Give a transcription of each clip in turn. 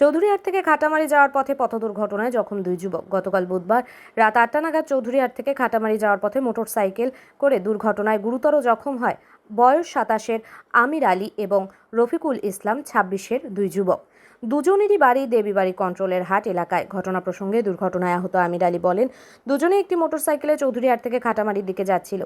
চৌধুরীহাট থেকে খাটামারি যাওয়ার পথে পথ দুর্ঘটনায় জখম দুই যুবক। গতকাল বুধবার রাত ৮টা নাগাদ চৌধুরীহাট থেকে খাটামারি যাওয়ার পথে মোটরসাইকেল করে দুর্ঘটনায় গুরুতর জখম হয় বয়স ২৭-এর আমির আলী এবং রফিকুল ইসলাম ২৬-এর দুই যুবক। দুজনেরই বাড়ি দেবীবাড়ি কন্ট্রোলের হাট এলাকায়। ঘটনা প্রসঙ্গে দুর্ঘটনায় আহত আমির আলী বলেন, দুজনে একটি মোটরসাইকেলে চৌধুরীহাট থেকে খাটামারির দিকে যাচ্ছিল।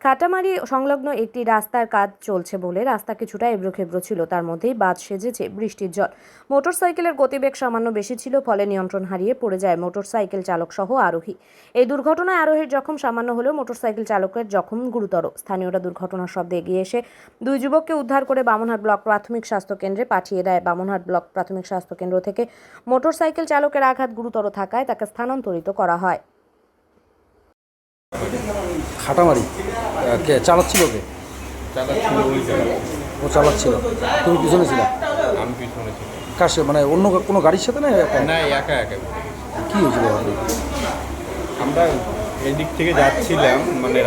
খাটামারি সংলগ্ন একটি রাস্তার কাজ চলছে বলে রাস্তা কিছুটা এবড়োখেবড়ো ছিল। তার মধ্যেই বাদ সেজেছে বৃষ্টির জল। মোটরসাইকেলের গতিবেগ সামান্য বেশি ছিল, ফলে নিয়ন্ত্রণ হারিয়ে পড়ে যায় মোটরসাইকেল চালক সহ আরোহী। এই দুর্ঘটনায় আরোহীর জখম সামান্য হলেও মোটরসাইকেল চালকের জখম গুরুতর। স্থানীয়রা দুর্ঘটনার শব্দে এগিয়ে এসে দুই যুবককে উদ্ধার করে বামনহাট ব্লক প্রাথমিক স্বাস্থ্য কেন্দ্রে পাঠিয়ে দেয়। বামনহাট ব্লক প্রাথমিক স্বাস্থ্য কেন্দ্র থেকে মোটরসাইকেল চালকের আঘাত গুরুতর থাকায় তাকে স্থানান্তরিত করা হয়। খাটামারি কে চালাচ্ছিল? কে চালাচ্ছিল? ওই জায়গা ও চালাচ্ছিল, তুমি পিছনে ছিলে? আমি পিছনে ছিলাম। কার সাথে, মানে অন্য কোনো গাড়ির সাথে না একা? না, একা একা। কী হয়েছিল? আমরা এদিক থেকে যাচ্ছিলাম, মানে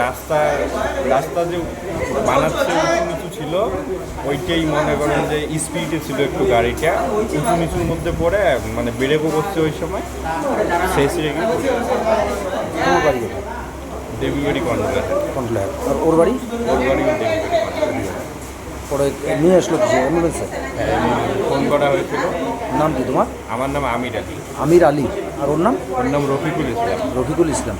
রাস্তা যে বানাচ্ছে উঁচু নিচু ছিল, ওইটাই মনে করেন যে স্পিডে ছিল একটু গাড়িটা, উঁচু নিচুর মধ্যে পড়ে মানে বেড়েবো করছে ওই সময়, শেষ রেখে কোনো গাড়ি কোথায়? দেবীবাড়ি কন্ট্রোলে। আর ওর বাড়ি? ওর বাড়ি দেবীবাড়ি। পরে নিয়ে আসলো কিছু অ্যাম্বুলেন্সে? হ্যাঁ, ফোন করা হয়েছিল। নাম কি তোমার? আমার নাম আমির আলী। আমির আলী। আর ওর নাম? ওর নাম রফিকুল ইসলাম। রফিকুল ইসলাম।